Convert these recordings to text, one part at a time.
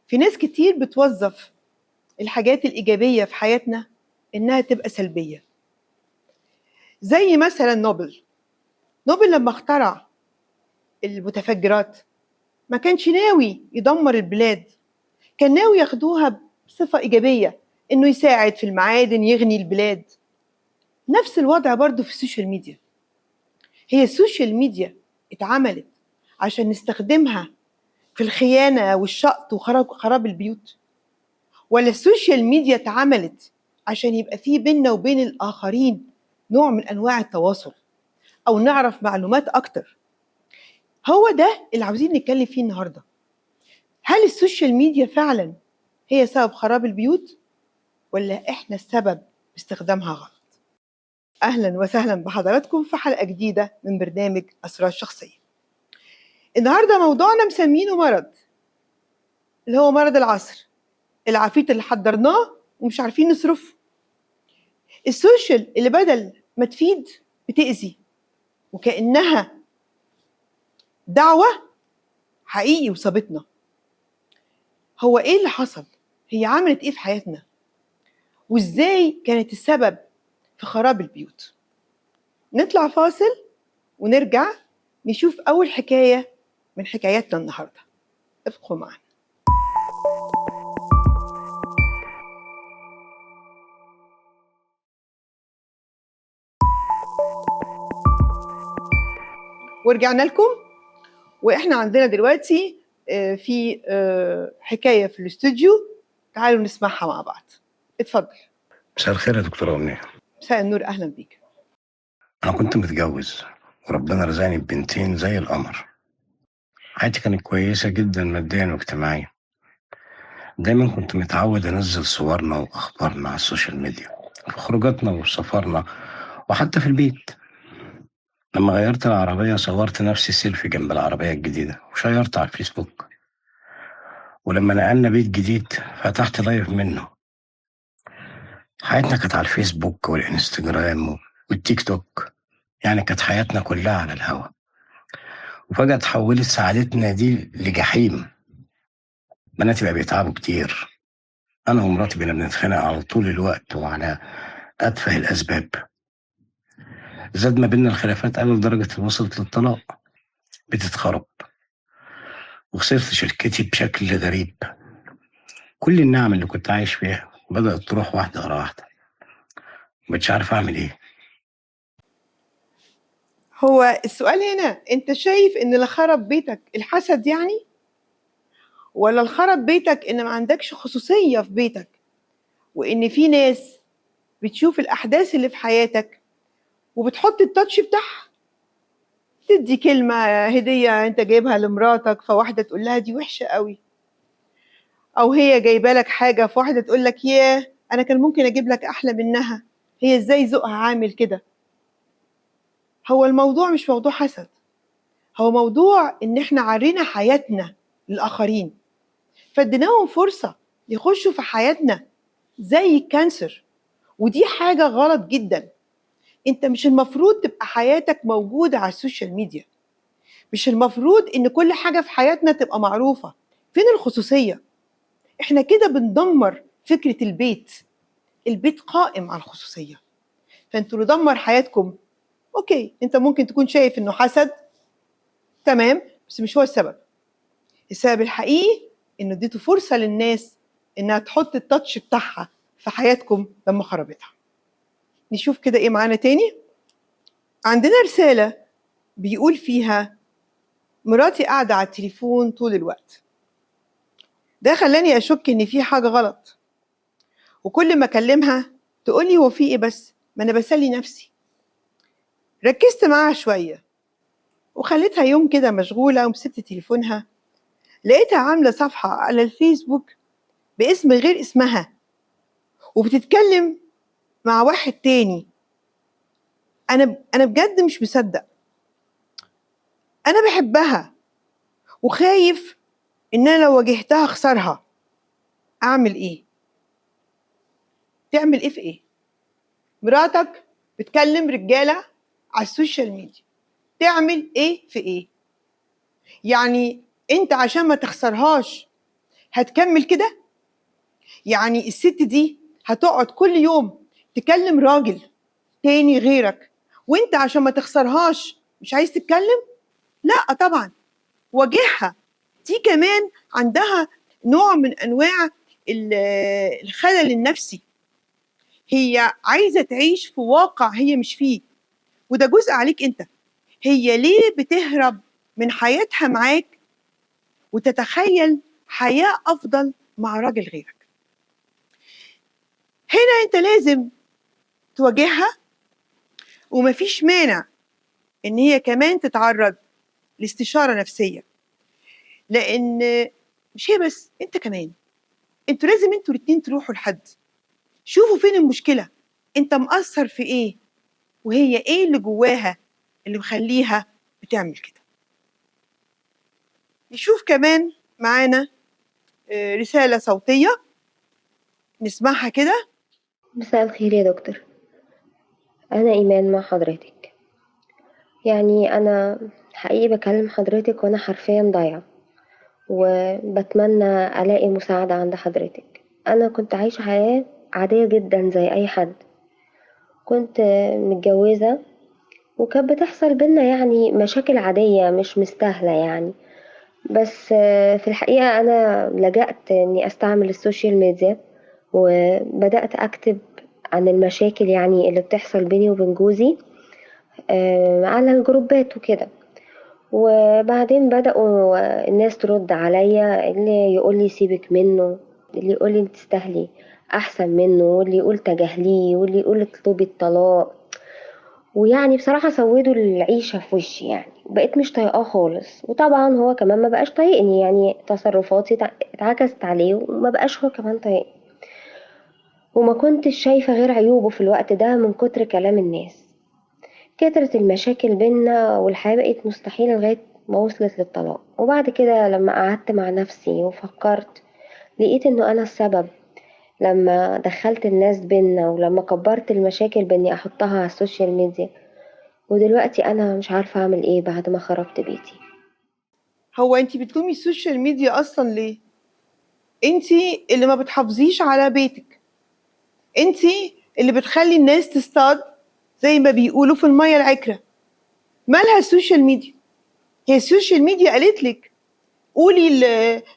في ناس كتير بتوظف الحاجات الإيجابية في حياتنا إنها تبقى سلبية. زي مثلا نوبل لما اخترع المتفجرات ما كانش ناوي يدمر البلاد، كان ناوي ياخدوها بصفة إيجابية، إنه يساعد في المعادن، يغني البلاد. نفس الوضع برضو في السوشيال ميديا. هي السوشيال ميديا اتعملت عشان نستخدمها في الخيانة والشقط وخراب البيوت، ولا السوشيال ميديا اتعملت عشان يبقى في بيننا وبين الآخرين نوع من أنواع التواصل أو نعرف معلومات أكتر؟ هو ده اللي عاوزين نتكلم فيه النهاردة. هل السوشيال ميديا فعلا هي سبب خراب البيوت، ولا إحنا السبب باستخدامها غلط؟ أهلا وسهلا بحضراتكم في حلقة جديدة من برنامج أسرار شخصية. النهاردة موضوعنا مسمينه مرض، اللي هو مرض العصر، العفيت اللي حضرناه ومش عارفين نصرفه. السوشيال اللي بدل ما تفيد بتأذي، وكأنها دعوة حقيقي وصابتنا. هو ايه اللي حصل؟ هي عملت ايه في حياتنا؟ وازاي كانت السبب في خراب البيوت؟ نطلع فاصل ونرجع نشوف أول حكاية من حكاياتنا النهاردة. ابقوا معنا. ورجعنا لكم، واحنا عندنا دلوقتي في حكاية في الاستوديو، تعالوا نسمعها مع بعض. اتفضل. مساء الخير يا دكتورة أمنية. مساء النور، أهلا بيك. أنا كنت متجوز وربنا رزقني ببنتين زي القمر. حياتي كانت كويسة جدا ماديا واجتماعيا. دايما كنت متعود أنزل صورنا وأخبارنا على السوشيال ميديا، في خروجاتنا وسفرنا وحتى في البيت. لما غيرت العربية صورت نفسي سيلفي جنب العربية الجديدة وشيرت على الفيسبوك. ولما نقلنا بيت جديد فتحت لايف منه. حياتنا كانت على الفيسبوك والإنستجرام والتيك توك، يعني كانت حياتنا كلها على الهوا. وفجأة تحولت سعادتنا دي لجحيم. بناتي بقى بيتعبوا كتير، أنا ومراتي بقينا بنتخانق على طول الوقت وعلى أتفه الأسباب. زاد ما بيننا الخلافات قوي لدرجة وصلت للطلاق. بتتخرب وخسرت شركتي بشكل غريب. كل النعم اللي كنت عايش فيها بدأت تروح واحدة ورا واحدة. مبقتش عارف أعمل إيه. هو السؤال هنا، انت شايف ان اللي خرب بيتك الحسد يعني، ولا الخرب بيتك ان ما عندكش خصوصية في بيتك، وان في ناس بتشوف الاحداث اللي في حياتك وبتحط التاتش بتاعها؟ تدي كلمة هدية انت جايبها لمراتك، فواحدة تقول لها دي وحشة قوي، او هي جايبه لك حاجة فواحدة تقول لك ياه انا كان ممكن اجيب لك احلى منها، هي ازاي ذوقها عامل كده. هو الموضوع مش موضوع حسد، هو موضوع ان احنا عرينا حياتنا للاخرين، فاديناهم فرصة يخشوا في حياتنا زي الكانسر. ودي حاجة غلط جدا. انت مش المفروض تبقى حياتك موجودة على السوشيال ميديا، مش المفروض ان كل حاجة في حياتنا تبقى معروفة. فين الخصوصية؟ احنا كده بندمر فكرة البيت. البيت قائم على الخصوصية، فانتوا ندمر حياتكم. اوكي، انت ممكن تكون شايف انه حسد، تمام، بس مش هو السبب. السبب الحقيقي انه اديتوا فرصة للناس انها تحط التاتش بتاعها في حياتكم لما خربتها. نشوف كده ايه معانا تاني. عندنا رسالة بيقول فيها مراتي قاعدة على التليفون طول الوقت، ده خلاني اشك ان في حاجة غلط، وكل ما اكلمها تقولي هو في ايه بس، ما انا بسلي نفسي. ركزت معاها شوية وخليتها يوم كده مشغولة ومسكت تليفونها، لقيتها عاملة صفحة على الفيسبوك باسم غير اسمها وبتتكلم مع واحد تاني. انا بجد مش مصدق. انا بحبها وخايف ان انا لو واجهتها اخسرها. اعمل ايه؟ تعمل ايه في ايه؟ مراتك بتكلم رجالة على السوشيال ميديا، تعمل ايه في ايه؟ يعني انت عشان ما تخسرهاش هتكمل كده؟ يعني الست دي هتقعد كل يوم تكلم راجل تاني غيرك وانت عشان ما تخسرهاش مش عايز تتكلم؟ لا طبعا، واجهها. دي كمان عندها نوع من انواع الخلل النفسي. هي عايزه تعيش في واقع هي مش فيه، وده جزء عليك انت. هي ليه بتهرب من حياتها معاك وتتخيل حياه افضل مع راجل غيرك؟ هنا انت لازم تواجهها، ومفيش مانع ان هي كمان تتعرض لاستشاره نفسيه، لان مش هي بس، انت كمان. انتوا لازم انتوا الاتنين تروحوا لحد، شوفوا فين المشكله، انت مقصر في ايه، وهي ايه اللي جواها اللي مخليها بتعمل كده. نشوف كمان معانا رساله صوتيه نسمعها كده. مساء الخير يا دكتور، أنا إيمان مع حضرتك. يعني أنا حقيقي بكلم حضرتك وأنا حرفيا ضايعة، وبتمنى ألاقي مساعدة عند حضرتك. أنا كنت عايشة حياة عادية جدا زي أي حد، كنت متجوزة وكانت بتحصل بينا يعني مشاكل عادية مش مستاهلة يعني. بس في الحقيقة أنا لجأت إني أستعمل السوشيال ميديا، وبدأت أكتب عن المشاكل يعني اللي بتحصل بيني وبين جوزي على الجروبات وكده. وبعدين بدأوا الناس ترد عليا، اللي يقولي سيبك منه، اللي يقولي انت تستاهلي احسن منه، واللي يقول تجاهليه، واللي يقول اطلبي الطلاق. ويعني بصراحة سودوا العيشة في وشي، يعني بقيت مش طايقاه خالص. وطبعا هو كمان ما بقاش طايقني، يعني تصرفاتي اتعكست عليه وما بقاش هو كمان طايقني. وما كنتش شايفة غير عيوبه في الوقت ده من كتر كلام الناس. كترت المشاكل بينا والحياة بقت مستحيلة لغاية ما وصلت للطلاق. وبعد كده لما قعدت مع نفسي وفكرت، لقيت انه انا السبب لما دخلت الناس بينا، ولما كبرت المشاكل باني احطها على السوشيال ميديا. ودلوقتي انا مش عارفة اعمل ايه بعد ما خربت بيتي. هو انت بتلومي السوشيال ميديا اصلا ليه؟ انت اللي ما بتحافظيش على بيتك، انت اللي بتخلي الناس تصطاد زي ما بيقولوا في الميه العكره. مالها السوشيال ميديا؟ هي السوشيال ميديا قالت لك قولي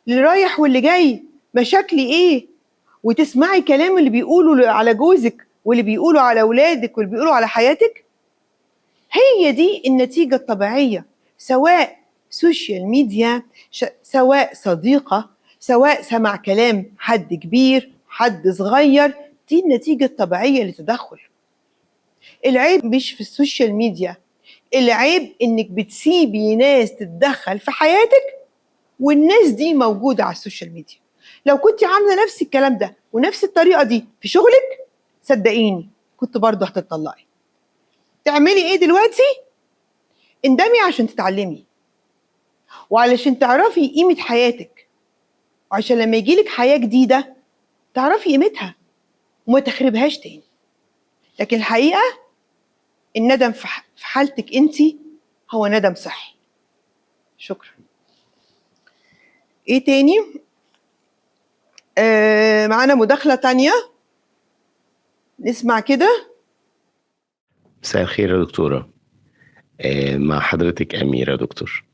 اللي رايح واللي جاي مشاكلي ايه، وتسمعي كلام اللي بيقولوا على جوزك واللي بيقولوا على اولادك واللي بيقولوا على حياتك؟ هي دي النتيجة الطبيعية، سواء سوشيال ميديا، سواء صديقة، سواء سمع كلام حد كبير حد صغير، دي النتيجة الطبيعية للتدخل. العيب مش في السوشيال ميديا، العيب انك بتسيبي ناس تتدخل في حياتك، والناس دي موجودة على السوشيال ميديا. لو كنت عاملة نفس الكلام ده ونفس الطريقة دي في شغلك، صدقيني كنت برضه هتطلقي. تعملي ايه دلوقتي؟ اندمي عشان تتعلمي، وعلشان تعرفي قيمة حياتك، وعشان لما يجيلك حياة جديدة تعرفي قيمتها وما تخربهاش تاني. لكن الحقيقة الندم في حالتك انت هو ندم صحي. شكرا. ايه تاني؟ معانا مداخلة تانية نسمع كده. مساء الخير يا دكتورة. مع حضرتك أميرة دكتور.